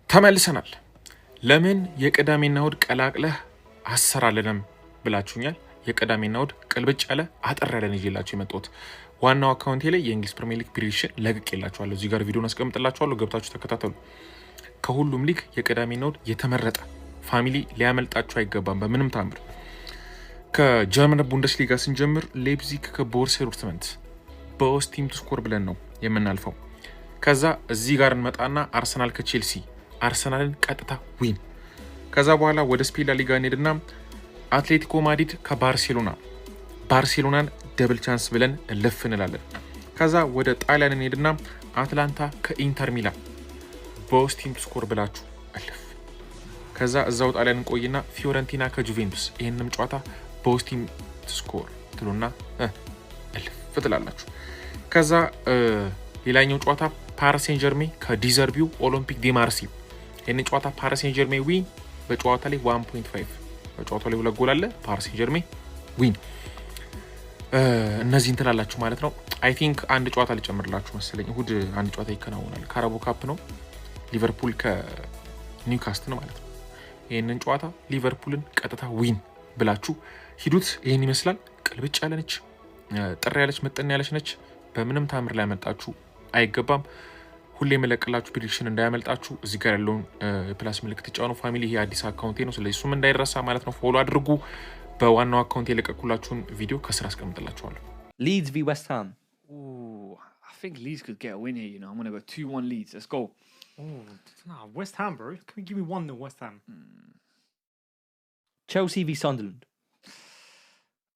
ተመልሰናል። ለምን የቅዳሜና እሁድ ቀላቅለህ አሰራለንም ብላችሁኛል። የቅዳሜና እሁድ ቅልብጭ ያለ አጠር ያለን ይዤላችሁ የመጣሁት ዋናው አካውንቴ ላይ የእንግሊዝ ፕሪሚየር ሊግ ፕሪዲክሽን ለቅቄላችኋለሁ። እዚህ ጋር ቪዲዮን አስቀምጥላችኋለሁ፣ ገብታችሁ ተከታተሉ። ከሁሉም ሊግ የቅዳሜና እሁድ የተመረጠ ፋሚሊ ሊያመልጣችሁ አይገባም በምንም ታምር። ከጀርመን ቡንደስሊጋ ስንጀምር ሌፕዚግ ከቦሩሲያ ዶርትመንድ በውስጥ ቲም ቱ ስኮር ብለን ነው የምናልፈው። ከዛ እዚህ ጋር እንመጣና አርሰናል ከቼልሲ አርሰናልን ቀጥታ ዊን። ከዛ በኋላ ወደ ስፔን ላ ሊጋ እንሄድና አትሌቲኮ ማድሪድ ከባርሴሎና ባርሴሎናን ደብል ቻንስ ብለን እልፍ እንላለን። ከዛ ወደ ጣሊያን እንሄድና አትላንታ ከኢንተር ሚላን በውስጥ ቲም ቱ ስኮር ብላችሁ እልፍ። ከዛ እዛው ጣሊያን እንቆይና ፊዮረንቲና ከጁቬንቱስ ይህንም ጨዋታ በውስጥ ቲም ቱ ስኮር ትሉና እልፍ ትላላችሁ። ከዛ ሌላኛው ጨዋታ ፓሪስ ሴን ጀርሜን ከዲዘርቢው ኦሎምፒክ ዲ ማርሲ ይህንን ጨዋታ ፓሪስ ሴን ጀርሜን ዊን። በጨዋታ ላይ 1.5 በጨዋታው ላይ 2 ጎል አለ። ፓሪስ ሴን ጀርሜን ዊን። እነዚህ እንትላላችሁ ማለት ነው። አይ ቲንክ አንድ ጨዋታ ልጨምርላችሁ መሰለኝ። እሁድ አንድ ጨዋታ ይከናወናል። ካራቦ ካፕ ነው፣ ሊቨርፑል ከኒውካስትል ማለት ነው። ይህንን ጨዋታ ሊቨርፑልን ቀጥታ ዊን ብላችሁ ሂዱት። ይህን ይመስላል። ቅልብጭ ያለነች ጥር ያለች መጠን ያለች ነች። በምንም ታምር ላይ ያመልጣችሁ አይገባም። ሁሌ የመለቅላችሁ ፕሪዲክሽን እንዳያመልጣችሁ እዚህ ጋር ያለውን ፕላስ ምልክት ተጫኑ። ፋሚሊ ይሄ አዲስ አካውንቴ ነው፣ ስለዚህ እሱም እንዳይረሳ ማለት ነው። ፎሎ አድርጉ። በዋናው አካውንቴ የለቀኩላችሁን ቪዲዮ ከስራ አስቀምጥላችኋለሁ። Leeds v West Ham. Ooh, I think Leeds could get a win here, you know. I'm going to go 2-1 Leeds. Let's go. Oh, West Ham, bro. Can we give me 1-0 West Ham? Chelsea v Sunderland.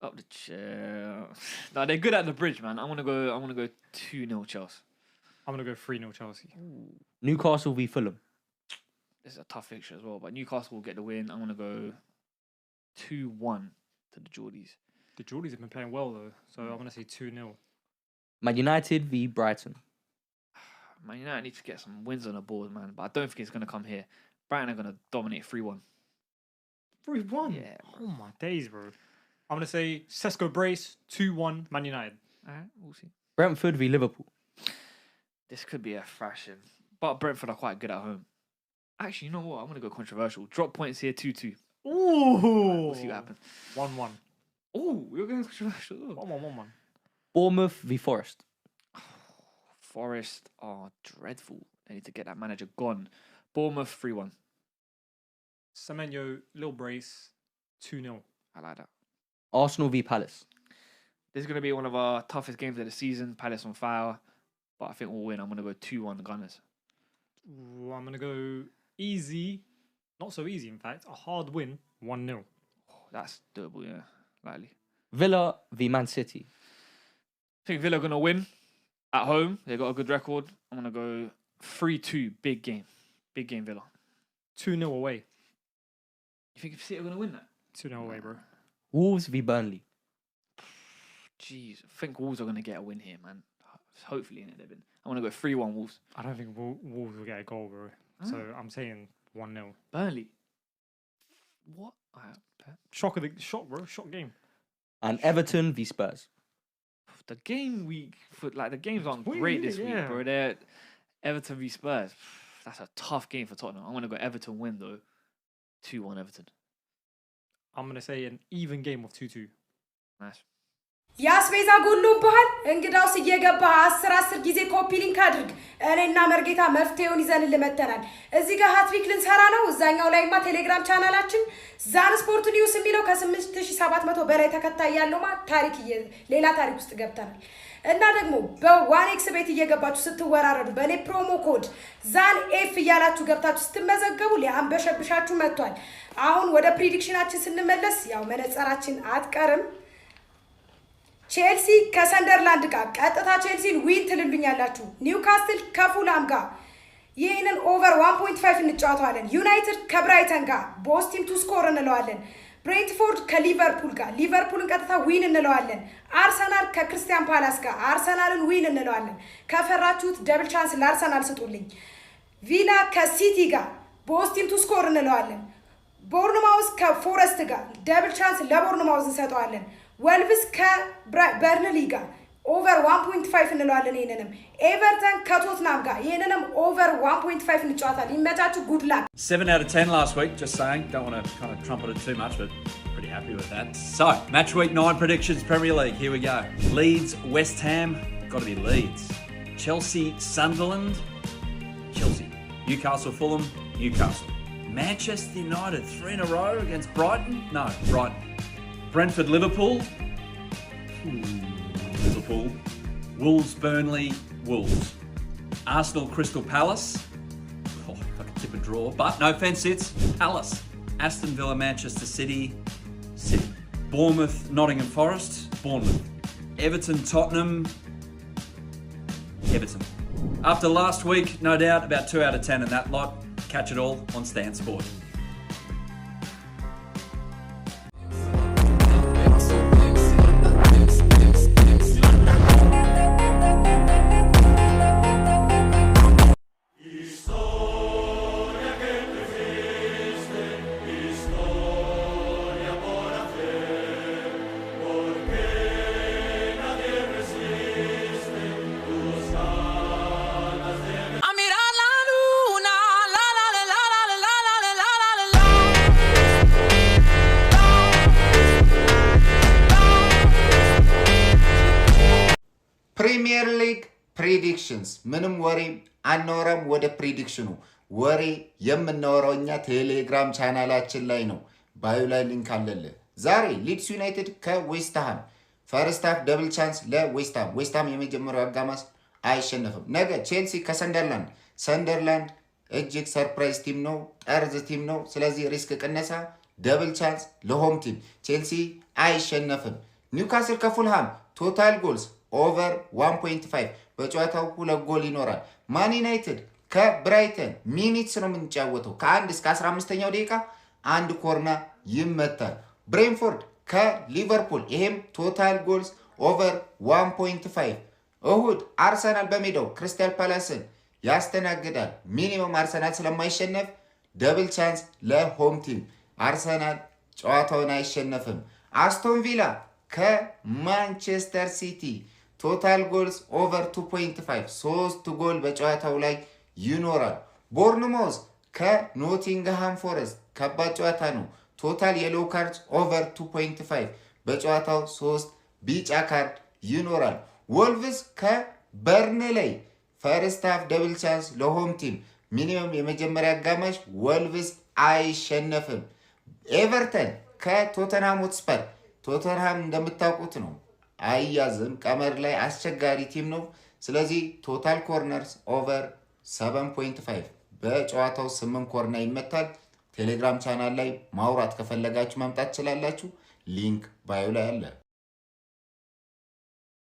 Up the chair. No, they're good at the bridge, man. I'm gonna go 2-0 Chelsea. I'm going to go 3-0 Chelsea. Newcastle v Fulham. This is a tough fixture as well, but Newcastle will get the win. I'm going to go 2-1 to the Geordies. The Geordies have been playing well, though, so I'm going to say 2-0. Man United v Brighton. Man United need to get some wins on the board, man, but I don't think it's going to come here. Brighton are going to dominate 3-1. 3-1? Yeah. Oh, my days, bro. I'm going to say Sesko Brace, 2-1 Man United. All right, we'll see. Brentford v Liverpool. This could be a thrashing, but Brentford are quite good at home. Actually, you know what? I'm going to go controversial. Drop points here, 2-2. Ooh! We'll see what happens. 1-1. Oh, you're going controversial. 1-1. Bournemouth v Forest. Forest are dreadful. They need to get that manager gone. Bournemouth 3-1. Semenyo, Lil Brace, 2-0. I like that. Arsenal v Palace. This is going to be one of our toughest games of the season. Palace on fire. But I think we'll win. I'm going to go 2-1 the Gunners. Ooh, I'm going to go easy. Not so easy, in fact. A hard win, 1-0. Oh, that's doable, yeah. Likely. Villa v Man City. I think Villa are going to win at home. They've got a good record. I'm going to go 3-2. Big game. Big game, Villa. 2-0 away. You think City are going to win that? 2-0 away, bro. Wolves v Burnley. Jeez. I think Wolves are going to get a win here, man. Hopefully, they've been. I'm going to go 3-1 Wolves. I don't think Wolves will get a goal, bro. So I'm saying 1-0. Burnley. What? Shock, bro. Shock game. And Everton v Spurs. The game week, the games aren't Weird, great this week, yeah. bro. They're Everton v Spurs. That's a tough game for Tottenham. I'm going to go Everton win, though. 2-1 Everton. I'm going to say an even game of 2-2. Nice. ያስቤዛ ጎሎብሃል። እንግዳውስ እየገባ 10 ጊዜ ኮፒ ሊንክ አድርግ። እኔና መርጌታ መፍትሄውን ይዘን ልመተናል። እዚህ ጋር ሃትሪክ ልንሰራ ነው። እዛኛው ላይማ ቴሌግራም ቻናላችን ዛን ስፖርት ኒውስ የሚለው ከ8700 በላይ ተከታይ ያለውማ ሌላ ታሪክ ውስጥ ገብተናል። እና ደግሞ በዋኔክስ ቤት እየገባችሁ ስትወራረዱ በኔ ፕሮሞ ኮድ ዛን ኤፍ እያላችሁ ገብታችሁ ስትመዘገቡ ሊያንበሸብሻችሁ መጥቷል። አሁን ወደ ፕሪዲክሽናችን ስንመለስ ያው መነጽራችን አትቀርም። ቼልሲ ከሰንደርላንድ ጋር ቀጥታ ቼልሲን ዊን ትልሉኛላችሁ። ኒውካስትል ከፉላም ጋር ይህንን ኦቨር 1.5 እንጫወተዋለን። ዩናይትድ ከብራይተን ጋር ቦስ ቲም ቱ ስኮር እንለዋለን። ብሬንትፎርድ ከሊቨርፑል ጋር ሊቨርፑልን ቀጥታ ዊን እንለዋለን። አርሰናል ከክርስቲያን ፓላስ ጋር አርሰናልን ዊን እንለዋለን። ከፈራችሁት ደብል ቻንስ ለአርሰናል ስጡልኝ። ቪላ ከሲቲ ጋር ቦስ ቲም ቱ ስኮር እንለዋለን። ቦርንማውዝ ከፎረስት ጋር ደብል ቻንስ ለቦርንማውዝ እንሰጠዋለን። ወልቭስ ከበርንሊ ጋር ኦቨር 1.5 እንለዋለን። ይሄንንም ኤቨርተን ከቶትናም ጋር ይሄንንም ኦቨር 1.5 እንጫወታለን። ይመቻችሁ። ጉድ ላክ። 7 out of 10 last week, just saying. Don't want to kind of trumpet it too much, but pretty happy with that. So, match week 9 predictions, Premier League. Here we go. Leeds, West Ham. Got to be Leeds. Chelsea, Sunderland. Chelsea. Newcastle, Fulham. Newcastle. Manchester United, 3 in a row against Brighton. No, Brighton. Brentford, Liverpool. Liverpool. Wolves, Burnley, Wolves. Arsenal, Crystal Palace. Oh, if I could tip a draw, but no fence sits. Palace. Aston Villa, Manchester City. City. Bournemouth, Nottingham Forest. Bournemouth. Everton, Tottenham. Everton. After last week, no doubt, about 2 out of 10 in that lot. Catch it all on Stan Sport. ፕሪሚየር ሊግ ፕሪዲክሽንስ ምንም ወሬ አናወራም። ወደ ፕሪዲክሽኑ ወሬ የምናወራው እኛ ቴሌግራም ቻናላችን ላይ ነው። ባዮ ላይ ሊንክ አለልህ። ዛሬ ሊድስ ዩናይትድ ከዌስትሃም ፈርስት ሃፍ ደብል ቻንስ ለዌስትሃም። ዌስትሃም የመጀመሪያው አጋማሽ አይሸነፍም። ነገ ቼልሲ ከሰንደርላንድ። ሰንደርላንድ እጅግ ሰርፕራይዝ ቲም ነው፣ ጠርዝ ቲም ነው። ስለዚህ ሪስክ ቅነሳ ደብል ቻንስ ለሆም ቲም። ቼልሲ አይሸነፍም። ኒውካስል ከፉልሃም ቶታል ጎልስ ኦቨር 1.5 በጨዋታው 2 ጎል ይኖራል። ማን ዩናይትድ ከብራይተን ሚኒትስ ነው የምንጫወተው። ከ1 እስከ 15ኛው ደቂቃ 1 ኮርና ይመታል። ብሬንፎርድ ከሊቨርፑል ይሄም ቶታል ጎልስ ኦቨር 1.5። እሁድ አርሰናል በሜዳው ክሪስታል ፓላስን ያስተናግዳል። ሚኒመም አርሰናል ስለማይሸነፍ ደብል ቻንስ ለሆም ቲም። አርሰናል ጨዋታውን አይሸነፍም። አስቶን ቪላ ከማንቸስተር ሲቲ ቶታል ጎልስ ኦቨር 2.5 3 ጎል በጨዋታው ላይ ይኖራል። ቦርንሞዝ ከኖቲንግሃም ፎረስት ከባድ ጨዋታ ነው። ቶታል የሎ ካርድ ኦቨር 2.5 በጨዋታው 3 ቢጫ ካርድ ይኖራል። ወልቭስ ከበርንሌይ ፈርስት ሃፍ ደብል ቻንስ ለሆም ቲም። ሚኒመም የመጀመሪያ አጋማሽ ወልቭስ አይሸነፍም። ኤቨርተን ከቶተንሃም ሆትስፐር ቶተንሃም እንደምታውቁት ነው አያዝም። ቀመር ላይ አስቸጋሪ ቲም ነው። ስለዚህ ቶታል ኮርነርስ ኦቨር 7.5 በጨዋታው 8 ኮርና ይመታል። ቴሌግራም ቻናል ላይ ማውራት ከፈለጋችሁ መምጣት ትችላላችሁ። ሊንክ ባዮ ላይ አለ።